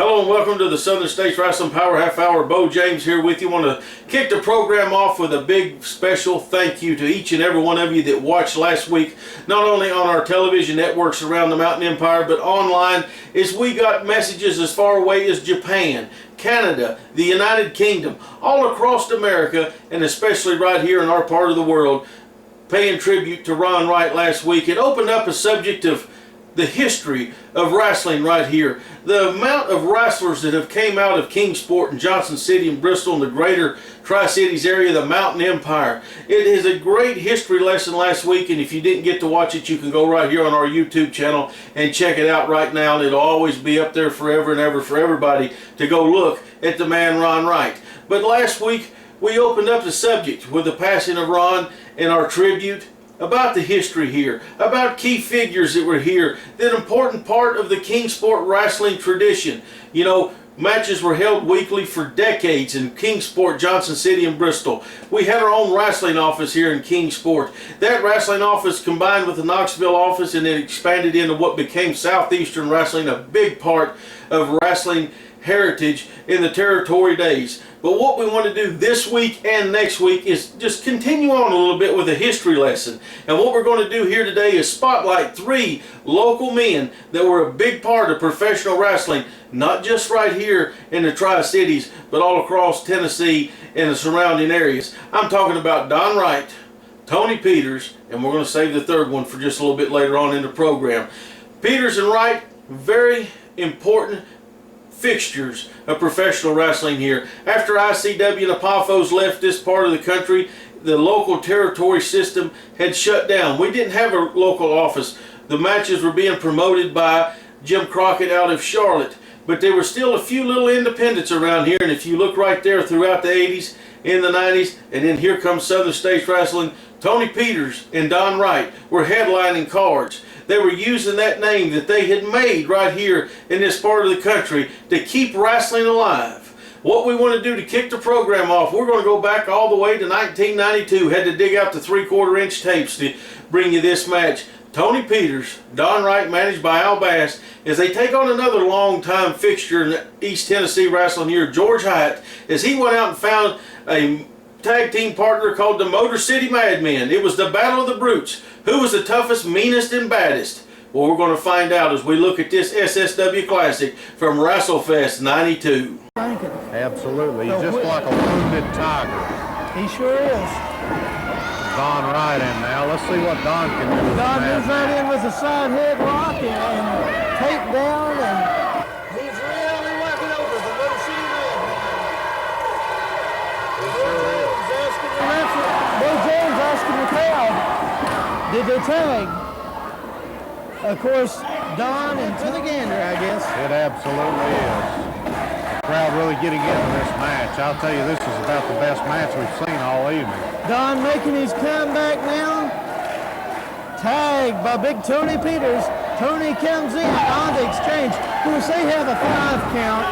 Hello and welcome to the Southern States Wrestling Power Half Hour. Beau James here with you. Want to kick the program off with a big special thank you to each and every one of you that watched last week, not only on our television networks around the Mountain Empire, but online, as we got messages as far away as Japan, Canada, the United Kingdom, all across America, and especially right here in our part of the world, paying tribute to Don Wright last week. It opened up a subject of the history of wrestling right here. The amount of wrestlers that have came out of Kingsport and Johnson City and Bristol and the greater Tri-Cities area, the Mountain Empire. It is a great history lesson last week, and if you didn't get to watch it, you can go right here on our YouTube channel and check it out right now, and it'll always be up there forever and ever for everybody to go look at the man Don Wright. But last week, we opened up the subject with the passing of Ron and our tribute, about the history here, about key figures that were here, that important part of the Kingsport wrestling tradition. You know, matches were held weekly for decades in Kingsport, Johnson City, and Bristol. We had our own wrestling office here in Kingsport. That wrestling office combined with the Knoxville office, and it expanded into what became Southeastern Wrestling, a big part of wrestling heritage in the territory days. But what we want to do this week and next week is just continue on a little bit with a history lesson. And what we're going to do here today is spotlight 3 local men that were a big part of professional wrestling, not just right here in the Tri-Cities, but all across Tennessee and the surrounding areas. I'm talking about Don Wright, Tony Peters, and we're going to save the third one for just a little bit later on in the program. Peters and Wright, very important fixtures of professional wrestling here. After ICW and Apophos left this part of the country, the local territory system had shut down. We didn't have a local office. The matches were being promoted by Jim Crockett out of Charlotte, but there were still a few little independents around here, and if you look right there throughout the 80s, in the 90s, and then here comes Southern States Wrestling, Tony Peters and Don Wright were headlining cards. They were using that name that they had made right here in this part of the country to keep wrestling alive. What we want to do to kick the program off, we're going to go back all the way to 1992. Had to dig out the 3/4-inch tapes to bring you this match. Tony Peters, Don Wright, managed by Al Bass, as they take on another long-time fixture in East Tennessee wrestling here, George Hyatt, as he went out and found a tag team partner called the Motor City Madmen. It was the Battle of the Brutes. Who was the toughest, meanest, and baddest? Well, we're going to find out as we look at this SSW Classic from WrestleFest 92. Absolutely. He's just like a wounded tiger. He sure is. Don Wright in now. Let's see what Don can do. Don moves right in with a side headlock and takedown, and he's really working over the Motor City Madmen. Beau James asking the crowd, did they tag? Of course, Don and to the gander, I guess. It absolutely is. The crowd really getting into this match. I'll tell you, this is about the best match we've seen all evening. Don making his comeback now. Tagged by Big Tony Peters. Tony comes in on the exchange. Of course, they have a 5 count.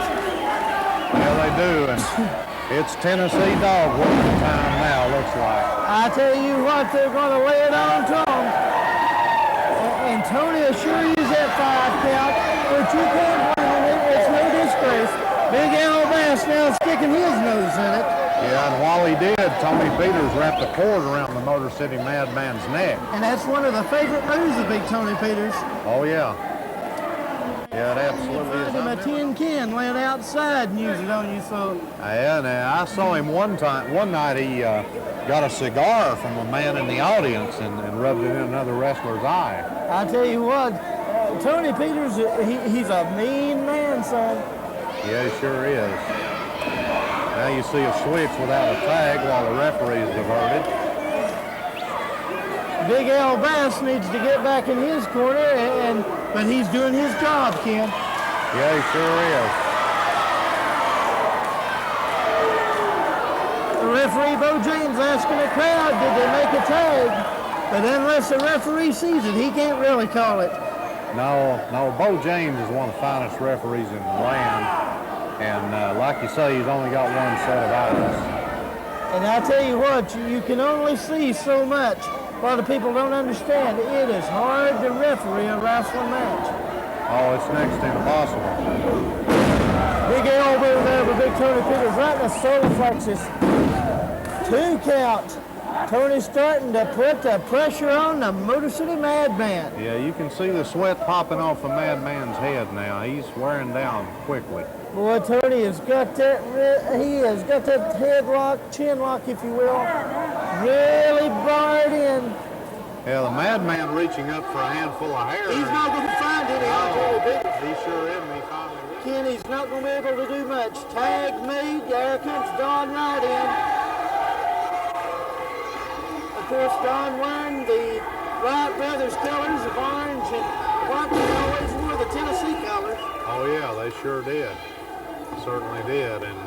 Yeah, they do. And it's Tennessee dog working time now, looks like. I tell you what, they're going to lay it on to him. And Tony will sure use that 5 count, but you can't blame him. It's no disgrace. Big Al Bass now sticking his nose in it. Yeah, and while he did, Tony Peters wrapped a cord around the Motor City Madman's neck. And that's one of the favorite moves of Big Tony Peters. Oh, yeah. Yeah, it absolutely is. Him a tin can laying outside and use it on you, so. Yeah, now I saw him one night he got a cigar from a man in the audience and rubbed it in another wrestler's eye. I tell you what, Tony Peters, he's a mean man, son. Yeah, he sure is. Now you see a switch without a tag while the referee is diverted. Big Al Bass needs to get back in his corner, but he's doing his job, Ken. Yeah, he sure is. The referee, Beau James, asking the crowd, did they make a tag? But unless the referee sees it, he can't really call it. No, Beau James is one of the finest referees in the land. And like you say, he's only got one set of eyes. And I tell you what, you can only see so much. A lot of people don't understand. It is hard to referee a wrestling match. Oh, it's next to impossible. Big elbow there by Big Tony Peters right in the solar plexus. 2 count. Tony's starting to put the pressure on the Motor City Madman. Yeah, you can see the sweat popping off the Madman's head now. He's wearing down quickly. Boy, Tony has got that, he has got that headlock, chin lock, if you will, really barred in. Yeah, the Madman reaching up for a handful of hair. He's not going to find any on Tony Peters. He sure isn't. He finally reached. Kenny's not going to be able to do much. Tag made. There comes Don Wright in. Of course, Don wearing the Wright Brothers colors of orange and white. They always wore the Tennessee colors. Oh, yeah, they sure did. Certainly did. And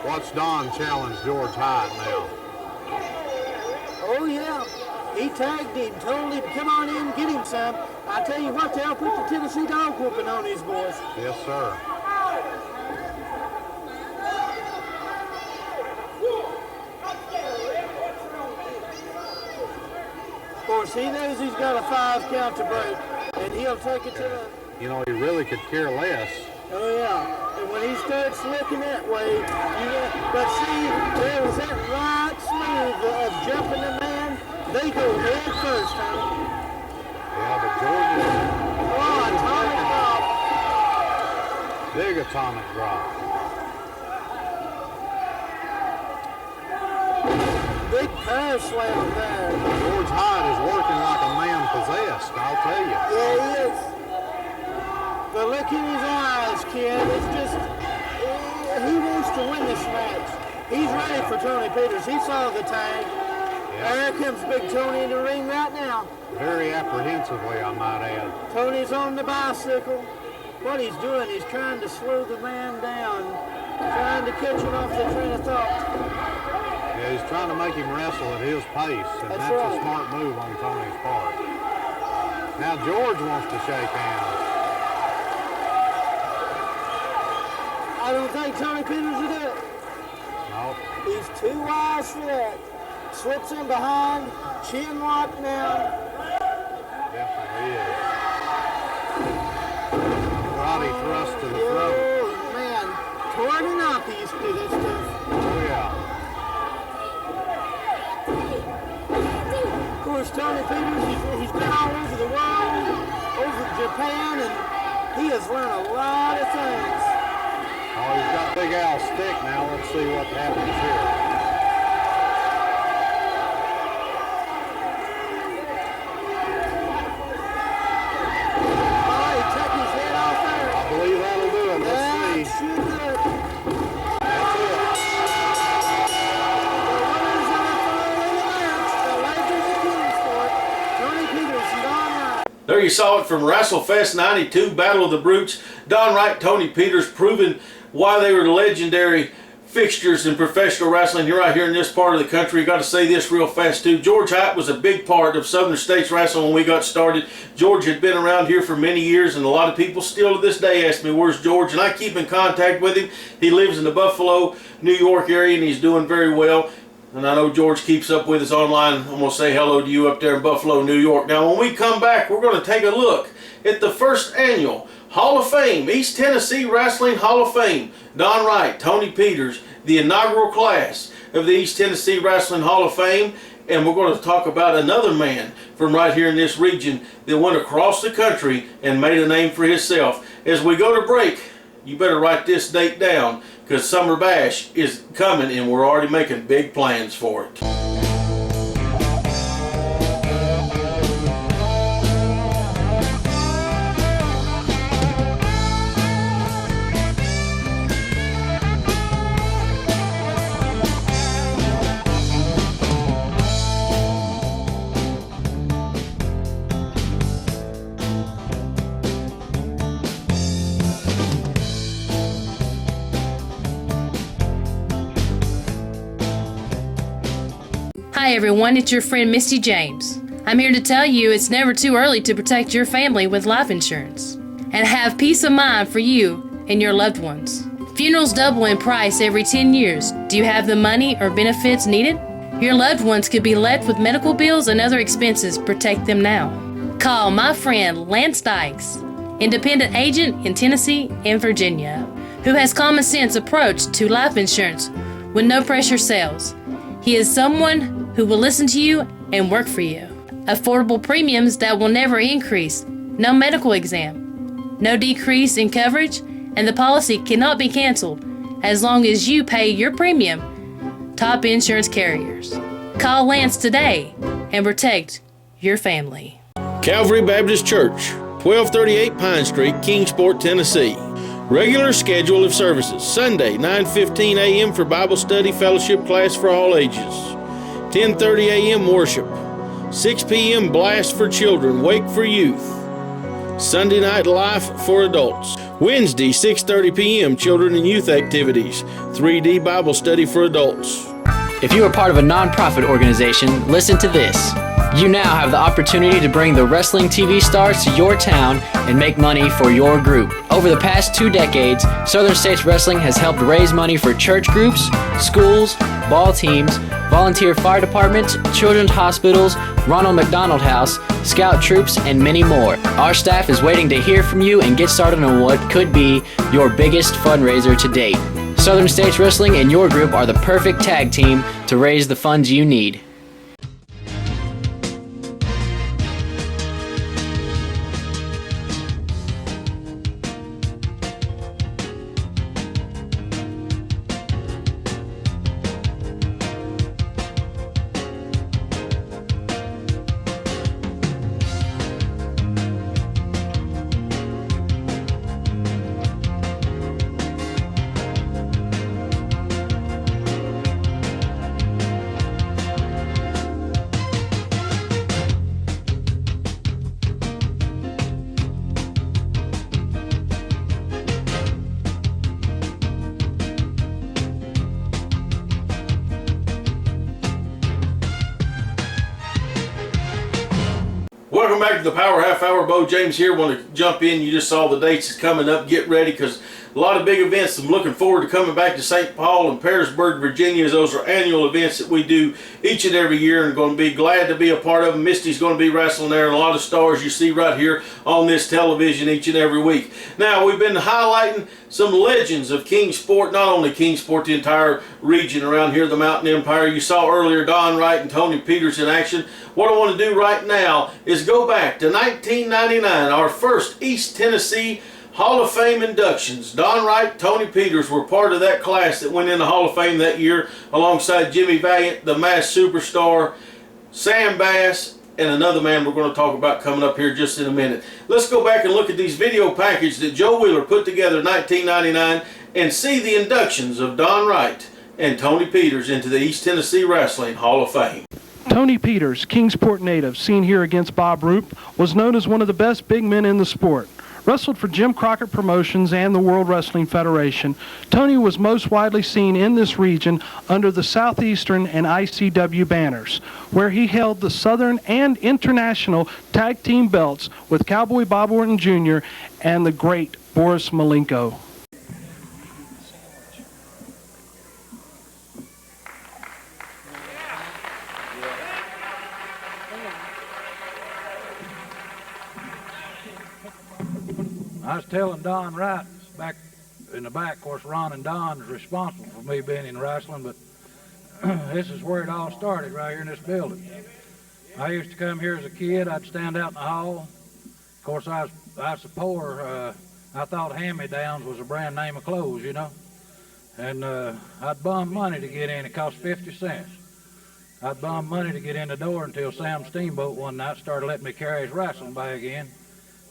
watch Don challenge George Hyde now. Oh, yeah. He tagged him, told him, come on in, get him some. I tell you what, they'll put the Tennessee dog whooping on these boys. Yes, sir. Of course, he knows he's got a 5 count to break, and he'll take it to the... You know, he really could care less. Oh, yeah. And when he starts looking that way, but see, there was that right smooth of jumping the man. They go head first, honey. Yeah, but George is... Oh, atomic drop. Big atomic drop. Big power slam there. George Hyde is working like a man possessed, I'll tell you. Yeah, he is. But look in his eyes, kid. It's just, he wants to win this match. He's ready for Tony Peters. He saw the tag. Yeah. There comes Big Tony in the ring right now. Very apprehensively, I might add. Tony's on the bicycle. What he's doing, he's trying to slow the man down, trying to catch him off the train of thought. Yeah, he's trying to make him wrestle at his pace, and that's right. a smart move on Tony's part. Now George wants to shake hands. I don't think Tony Peters will do it. No. He's too wise for that. Slips in behind, chin lock now. Definitely is. Body thrust to the throat. Oh, man. Tornado used to do this stuff. Oh, yeah. Of course, Tony Peters, he's been all over the world, over Japan, and he has learned a lot of things. Oh, he's got Big Al's stick now. Let's see what happens here. Oh, he took his head off there. I believe that'll do it. Let's That see. should do it. That's it. The winners of the match, the legends and kings for it, Tony Peters and Don Wright. There you saw it from WrestleFest 92, Battle of the Brutes. Don Wright, Tony Peters proving why they were legendary fixtures in professional wrestling here right here in this part of the country. Got to say this real fast too. George Hyde was a big part of Southern States Wrestling when we got started. George had been around here for many years, and a lot of people still to this day ask me, where's George? And I keep in contact with him. He lives in the Buffalo, New York area, and he's doing very well. And I know George keeps up with us online. I'm going to say hello to you up there in Buffalo, New York. Now, when we come back, we're going to take a look at the first annual Hall of Fame, East Tennessee Wrestling Hall of Fame. Don Wright, Tony Peters, the inaugural class of the East Tennessee Wrestling Hall of Fame. And we're going to talk about another man from right here in this region that went across the country and made a name for himself. As we go to break, you better write this date down, because Summer Bash is coming and we're already making big plans for it. Hi everyone, it's your friend Misty James. I'm here to tell you it's never too early to protect your family with life insurance and have peace of mind for you and your loved ones. Funerals double in price every 10 years. Do you have the money or benefits needed? Your loved ones could be left with medical bills and other expenses. Protect them now. Call my friend Lance Dykes, independent agent in Tennessee and Virginia, who has common sense approach to life insurance with no pressure sales. He is someone who will listen to you and work for you. Affordable premiums that will never increase, no medical exam, no decrease in coverage, and the policy cannot be canceled as long as you pay your premium. Top insurance carriers. Call Lance today and protect your family. Calvary Baptist Church, 1238 Pine Street, Kingsport, Tennessee. Regular schedule of services: Sunday, 9:15 a.m. for Bible study fellowship class for all ages. 10:30 a.m. worship. 6 p.m. blast for children, wake for youth. Sunday night life for adults. Wednesday, 6:30 p.m. children and youth activities. 3D Bible study for adults. If you are part of a non-profit organization, listen to this. You now have the opportunity to bring the wrestling TV stars to your town and make money for your group. Over the past 2 decades, Southern States Wrestling has helped raise money for church groups, schools, ball teams, volunteer fire departments, children's hospitals, Ronald McDonald House, scout troops, and many more. Our staff is waiting to hear from you and get started on what could be your biggest fundraiser to date. Southern States Wrestling and your group are the perfect tag team to raise the funds you need. Welcome back to the Power Half Hour. Beau James here. Want to jump in. You just saw the dates that's coming up. Get ready, because a lot of big events. I'm looking forward to coming back to St. Paul and Petersburg, Virginia. Those are annual events that we do each and every year, and going to be glad to be a part of them. Misty's going to be wrestling there, and a lot of stars you see right here on this television each and every week. Now, we've been highlighting some legends of Kingsport, not only Kingsport, the entire region around here, the Mountain Empire. You saw earlier Don Wright and Tony Peters in action. What I want to do right now is go back to 1999, our first East Tennessee Hall of Fame inductions. Don Wright, Tony Peters were part of that class that went in the Hall of Fame that year, alongside Jimmy Valiant, the Masked Superstar, Sam Bass, and another man we're going to talk about coming up here just in a minute. Let's go back and look at these video packages that Joe Wheeler put together in 1999 and see the inductions of Don Wright and Tony Peters into the East Tennessee Wrestling Hall of Fame. Tony Peters, Kingsport native, seen here against Bob Roop, was known as one of the best big men in the sport. Wrestled for Jim Crockett Promotions and the World Wrestling Federation, Tony was most widely seen in this region under the Southeastern and ICW banners, where he held the Southern and International Tag Team belts with Cowboy Bob Orton Jr. and the great Boris Malenko. I was telling Don Wright back in the back, of course, Ron and Don is responsible for me being in wrestling, but this is where it all started, right here in this building. I used to come here as a kid. I'd stand out in the hall. Of course, I was poor. I thought hand-me-downs was a brand name of clothes, you know. And I'd bum money to get in. It cost 50 cents. I'd bum money to get in the door until Sam Steamboat one night started letting me carry his wrestling bag in.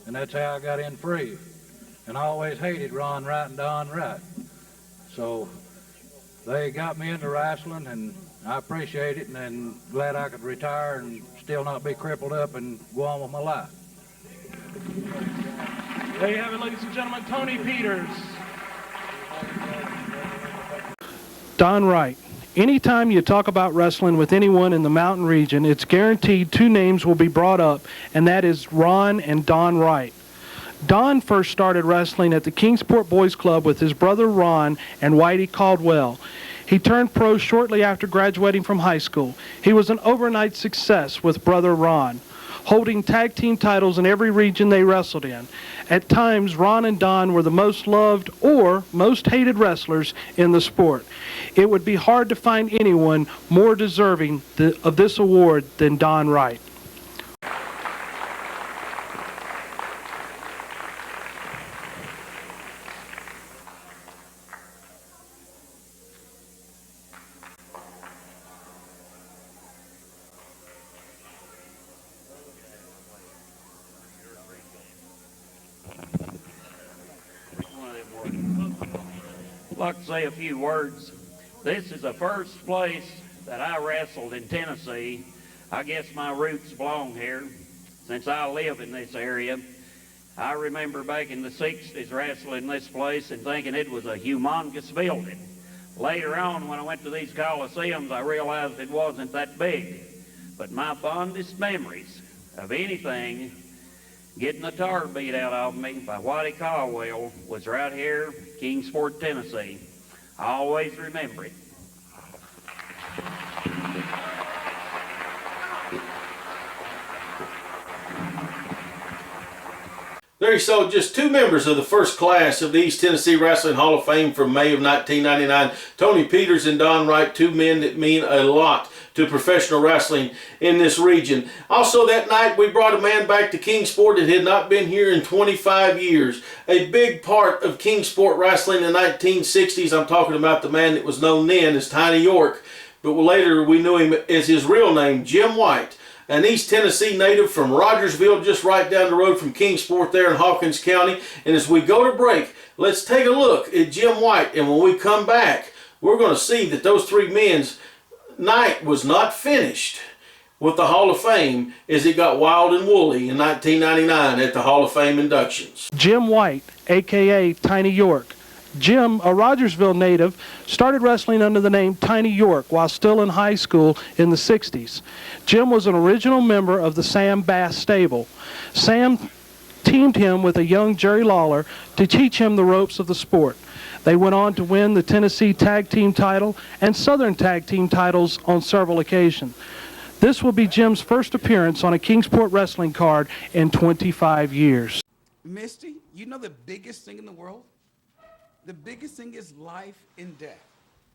And that's how I got in free. And I always hated Ron Wright and Don Wright. So they got me into wrestling, and I appreciate it, and glad I could retire and still not be crippled up and go on with my life. There you have it, ladies and gentlemen, Tony Peters. Don Wright. Anytime you talk about wrestling with anyone in the mountain region, it's guaranteed 2 names will be brought up, and that is Ron and Don Wright. Don first started wrestling at the Kingsport Boys Club with his brother Ron and Whitey Caldwell. He turned pro shortly after graduating from high school. He was an overnight success with brother Ron. holding tag team titles in every region they wrestled in. At times, Ron and Don were the most loved or most hated wrestlers in the sport. It would be hard to find anyone more deserving of this award than Don Wright. I'd like to say a few words. This is the first place that I wrestled in Tennessee. I guess my roots belong here since I live in this area. I remember back in the 60s wrestling this place and thinking it was a humongous building. Later on, when I went to these coliseums, I realized it wasn't that big. But my fondest memories of anything getting the tar beat out of me by Whitey Caldwell was right here, Kingsport, Tennessee. I always remember it. There you saw just two members of the first class of the East Tennessee Wrestling Hall of Fame from May of 1999. Tony Peters and Don Wright, two men that mean a lot to professional wrestling in this region. Also that night we brought a man back to Kingsport that had not been here in 25 years. A big part of Kingsport wrestling in the 1960s. I'm talking about the man that was known then as Tiny York, but later we knew him as his real name, Jim White. An East Tennessee native from Rogersville, just right down the road from Kingsport there in Hawkins County. And as we go to break, let's take a look at Jim White. And when we come back, we're going to see that those three men's night was not finished with the Hall of Fame as it got wild and woolly in 1999 at the Hall of Fame inductions. Jim White, a.k.a. Tiny York. Jim, a Rogersville native, started wrestling under the name Tiny York while still in high school in the 60s. Jim was an original member of the Sam Bass stable. Sam teamed him with a young Jerry Lawler to teach him the ropes of the sport. They went on to win the Tennessee Tag Team title and Southern Tag Team titles on several occasions. This will be Jim's first appearance on a Kingsport wrestling card in 25 years. Misty, you know the biggest thing in the world? The biggest thing is life and death.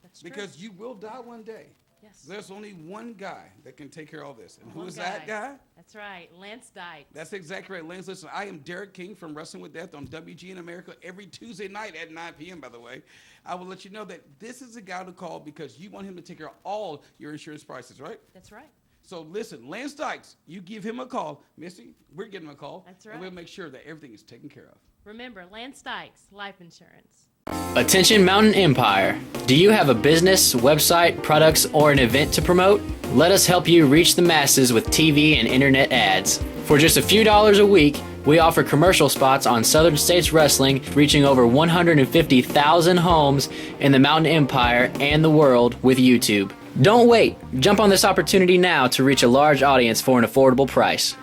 That's true. Because you will die one day. Yes. There's only one guy that can take care of all this. And who One is that guy? That's right, Lance Dykes. That's exactly right. Lance, listen, I am Derek King from Wrestling with Death on WGN America every Tuesday night at 9 p.m., by the way. I will let you know that this is a guy to call because you want him to take care of all your insurance prices, right? That's right. So listen, Lance Dykes, you give him a call. Misty, we're getting him a call. That's right. And we'll make sure that everything is taken care of. Remember, Lance Dykes, life insurance. Attention Mountain Empire. Do you have a business, website, products, or an event to promote? Let us help you reach the masses with TV and internet ads. For just a few dollars a week, we offer commercial spots on Southern States Wrestling, reaching over 150,000 homes in the Mountain Empire and the world with YouTube. Don't wait. Jump on this opportunity now to reach a large audience for an affordable price.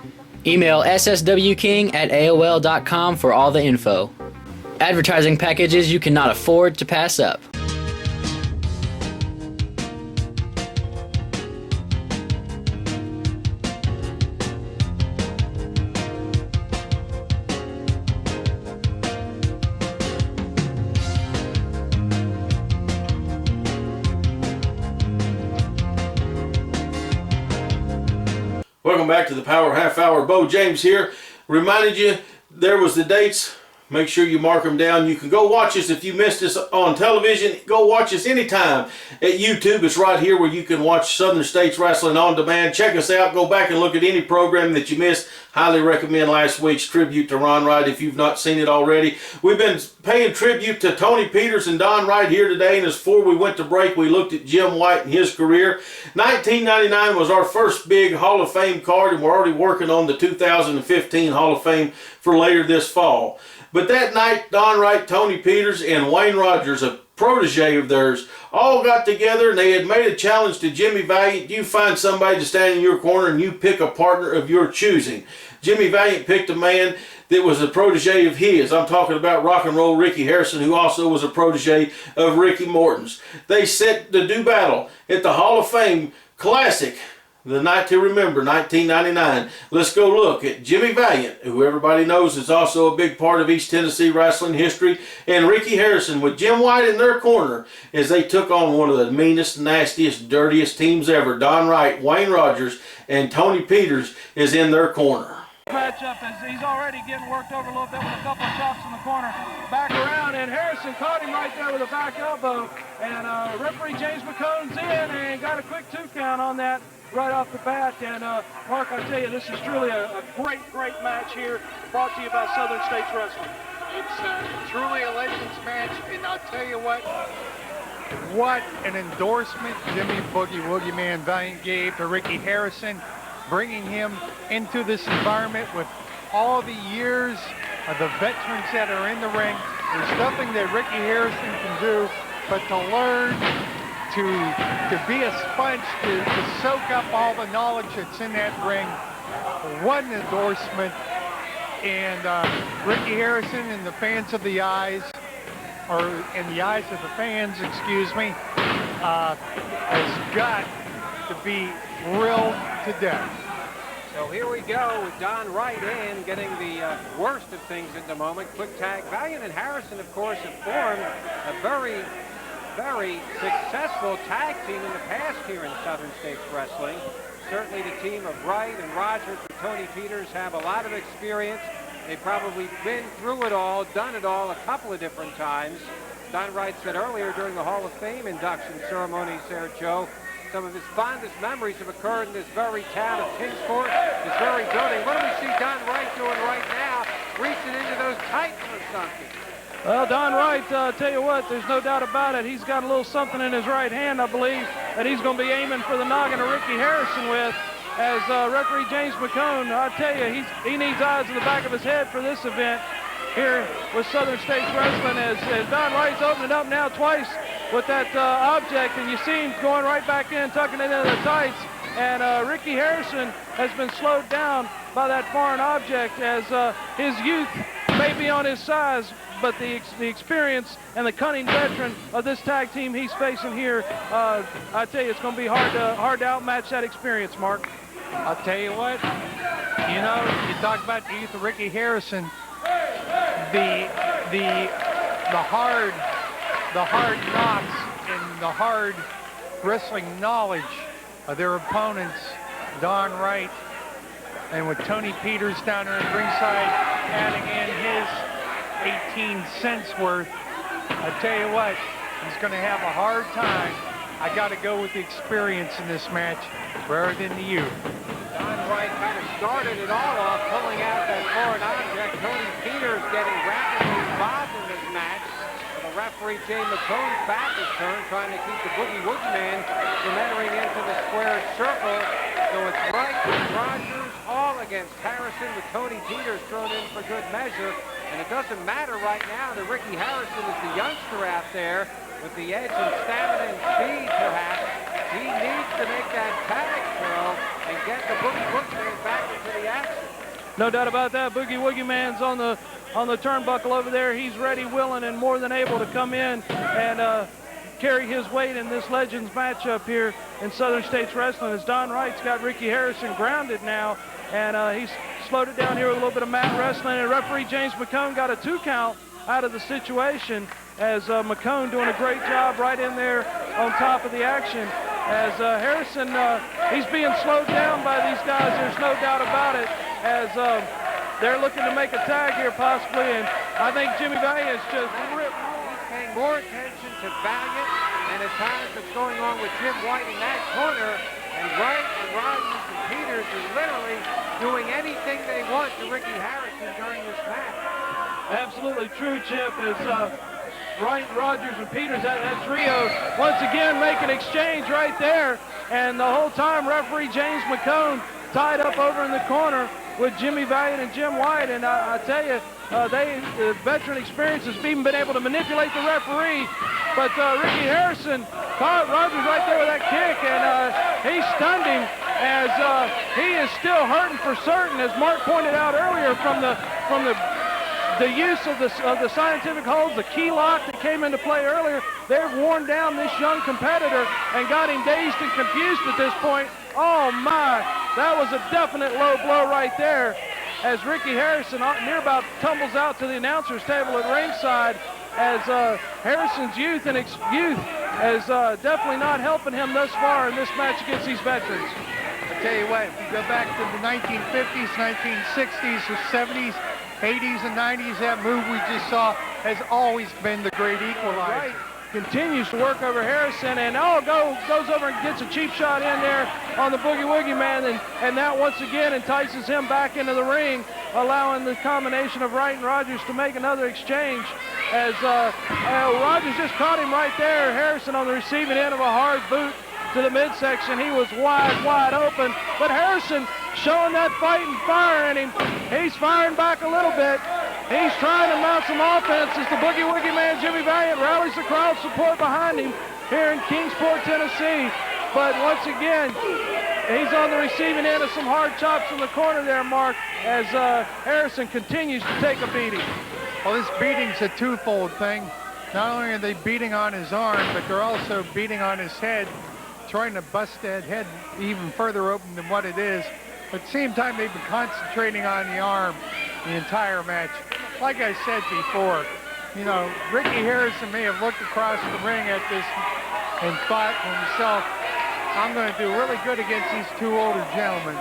Email sswking@aol.com for all the info. Advertising packages you cannot afford to pass up. Welcome back to the Power Half Hour. Beau James here. Reminded you there was the dates. Make sure you mark them down. You can go watch us if you missed us on television. Go watch us anytime at YouTube. It's right here where you can watch Southern States Wrestling on demand. Check us out. Go back and look at any program that you missed. Highly recommend last week's tribute to Ron Wright if you've not seen it already. We've been paying tribute to Tony Peters and Don Wright here today. And before we went to break, we looked at Jim White and his career. 1999 was our first big Hall of Fame card, and we're already working on the 2015 Hall of Fame for later this fall. But that night, Don Wright, Tony Peters, and Wayne Rogers, a protege of theirs, all got together and they had made a challenge to Jimmy Valiant. You find somebody to stand in your corner and you pick a partner of your choosing. Jimmy Valiant picked a man that was a protege of his. I'm talking about Rock and Roll Ricky Harrison, who also was a protege of Ricky Morton's. They set the do battle at the Hall of Fame Classic The night to remember, 1999. Let's go look at Jimmy Valiant, who everybody knows is also a big part of East Tennessee wrestling history, and Ricky Harrison with Jim White in their corner as they took on one of the meanest, nastiest, dirtiest teams ever. Don Wright, Wayne Rogers, and Tony Peters is in their corner. Matchup as he's already getting worked over a little bit with a couple of chops in the corner. Back around, and Harrison caught him right there with a back elbow. And referee James McCone's in and got a quick 2 count on that right off the bat. And Mark, I tell you, this is truly a great match here, brought to you by Southern States Wrestling. It's truly a legends match, and I'll tell you what an endorsement Jimmy Boogie Woogie Man Valiant gave to Ricky Harrison, bringing him into this environment with all the years of the veterans that are in the ring. There's nothing that Ricky Harrison can do but to learn to be a sponge, to soak up all the knowledge that's in that ring. What an endorsement. And Ricky Harrison and the fans of the eyes, or in the eyes of the fans, excuse me, has got to be thrilled to death. So here we go with Don Wright in, getting the worst of things at the moment. Quick tag. Valiant and Harrison, of course, have formed a very successful tag team in the past here in Southern States Wrestling. Certainly the team of Wright and Rogers and Tony Peters have a lot of experience. They've probably been through it all, done it all a couple of different times. Don Wright said earlier during the Hall of Fame induction ceremonies there, Joe, some of his fondest memories have occurred in this very town of Kingsport, this very building. What do we see Don Wright doing right now? Reaching into those tights or something. Well, Don Wright, tell you what, there's no doubt about it. He's got a little something in his right hand, I believe, that he's going to be aiming for the noggin of Ricky Harrison with. As referee James McCone, I tell you, he needs eyes in the back of his head for this event here with Southern States Wrestling. As Don Wright's opening up now twice with that object, and you see him going right back in, tucking it into the tights. And Ricky Harrison has been slowed down by that foreign object, as his youth may be on his size, but the experience and the cunning veteran of this tag team he's facing here, I tell you, it's going to be hard to outmatch that experience, Mark. I'll tell you what, you know, you talk about the youth of Ricky Harrison, the hard knocks and the hard wrestling knowledge of their opponents, Don Wright, and with Tony Peters down there at ringside adding in his 18 cents worth, I tell you what, he's going to have a hard time. I got to go with the experience in this match rather than the youth. Don Wright kind of started it all off, pulling out that foreign object. Tony Peters getting rapidly involved in this match. The referee, Jay McCone's back is turned, trying to keep the Boogie Woogie Man from entering into the square circle. So it's Wright and Rogers all against Harrison, with Tony Peters thrown in for good measure. And it doesn't matter right now that Ricky Harrison is the youngster out there with the edge and stamina and speed, perhaps. He needs to make that tag throw and get the Boogie Woogie Man back into the action. No doubt about that. Boogie Woogie Man's on the turnbuckle over there. He's ready, willing, and more than able to come in and carry his weight in this Legends matchup here in Southern States Wrestling. As Don Wright's got Ricky Harrison grounded now, and he's slowed it down here with a little bit of mat wrestling. And referee James McCone got a 2 count out of the situation, as McCone doing a great job right in there on top of the action. As Harrison, he's being slowed down by these guys, there's no doubt about it, as they're looking to make a tag here possibly, and I think Jimmy Valiant's just ripped. He's paying more attention to Valiant, and at times what's going on with Jim White in that corner, and Wright and Rogers and Peters are literally doing anything they want to Ricky Harrison during this match. Absolutely true, Chip. As Wright, Rogers, and Peters, that trio once again make an exchange right there, and the whole time referee James McCone tied up over in the corner with Jimmy Valiant and Jim White. And I tell you, the veteran experience has even been able to manipulate the referee. But Ricky Harrison caught Rogers right there with that kick, and he stunned him, as he is still hurting for certain, as Mark pointed out earlier, from the the use of the scientific holds, the key lock that came into play earlier, they've worn down this young competitor and got him dazed and confused at this point. Oh my, that was a definite low blow right there as Ricky Harrison near about tumbles out to the announcer's table at ringside, as Harrison's youth is definitely not helping him thus far in this match against these veterans. I tell you what, if you go back to the 1950s, 1960s, the 70s, 80s, and 90s, that move we just saw has always been the great equalizer. Right. Continues to work over Harrison, and goes over and gets a cheap shot in there on the Boogie Woogie Man, and that once again entices him back into the ring, allowing the combination of Wright and Rogers to make another exchange, as Rogers just caught him right there. Harrison on the receiving end of a hard boot to the midsection. He was wide open, but Harrison showing that fighting fire in him. He's firing back a little bit. He's trying to mount some offense as the Boogie Woogie Man, Jimmy Valiant, rallies the crowd support behind him here in Kingsport, Tennessee. But once again, he's on the receiving end of some hard chops in the corner there, Mark, as Harrison continues to take a beating. Well, this beating's a twofold thing. Not only are they beating on his arm, but they're also beating on his head, trying to bust that head even further open than what it is. But at the same time, they've been concentrating on the arm the entire match. Like I said before, you know, Ricky Harrison may have looked across the ring at this and thought to himself, I'm going to do really good against these two older gentlemen.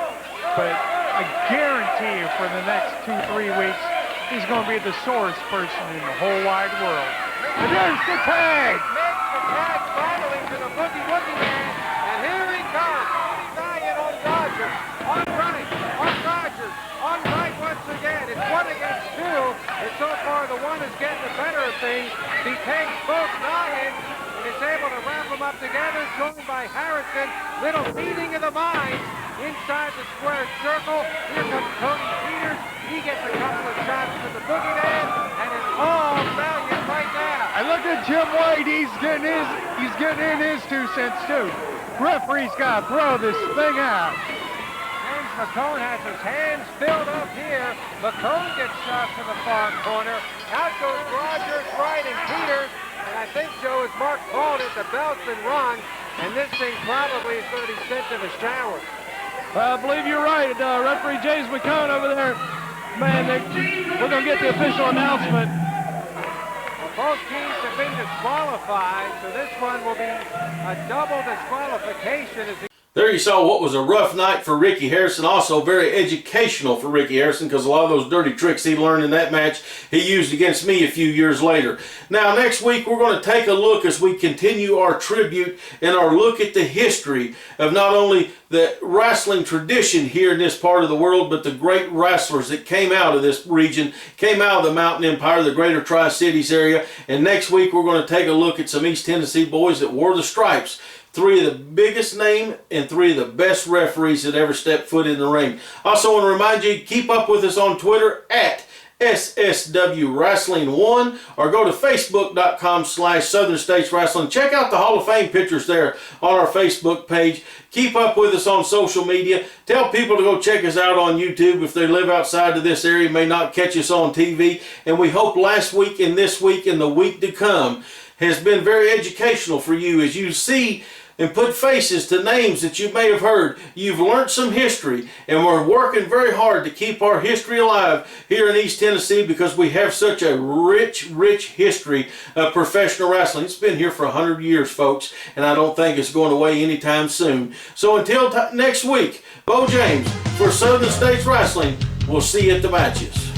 But I guarantee you for the next 2-3 weeks, he's going to be the sorest person in the whole wide world. And there's the tag! Makes the tag battling to the Boogie Woogie Man, and here he comes. Valiant on Rogers, on Wright, on Rogers, on Wright once again. It's 1 against 2, and so far the one is getting the better of things. He takes both Valiant and is able to wrap them up together, joined by Harrison. Little meeting of the minds inside the square circle. Here comes Tony Peters. He gets a couple of shots to the Boogie Man, and it's all Valiant right now. And look at Jim White. He's getting in his 2 cents too. Referee's got to throw this thing out. James McCone has his hands filled up here. McCone gets shot to the far corner. Out goes Rogers, Wright, and Peters. And I think, Joe, as Mark called it, the bell's been rung, and this thing probably is going to be sent to the shower. I believe you're right. Referee James McCone over there. Man, we're going to get the official announcement. Well, both teams have been disqualified, so this one will be a double disqualification. There you saw what was a rough night for Ricky Harrison. Also very educational for Ricky Harrison, because a lot of those dirty tricks he learned in that match he used against me a few years later. Now next week we're going to take a look as we continue our tribute and our look at the history of not only the wrestling tradition here in this part of the world, but the great wrestlers that came out of this region, came out of the Mountain Empire, the greater Tri-Cities area. And next week we're going to take a look at some East Tennessee boys that wore the stripes. 3 of the biggest name and 3 of the best referees that ever stepped foot in the ring. Also want to remind you, keep up with us on Twitter at SSW Wrestling 1, or go to Facebook.com/Southern States Wrestling. Check out the Hall of Fame pictures there on our Facebook page. Keep up with us on social media. Tell people to go check us out on YouTube if they live outside of this area, may not catch us on TV. And we hope last week and this week and the week to come has been very educational for you as you see and put faces to names that you may have heard. You've learned some history, and we're working very hard to keep our history alive here in East Tennessee, because we have such a rich, rich history of professional wrestling. It's been here for 100 years, folks, and I don't think it's going away anytime soon. So until next week, Beau James for Southern States Wrestling. We'll see you at the matches.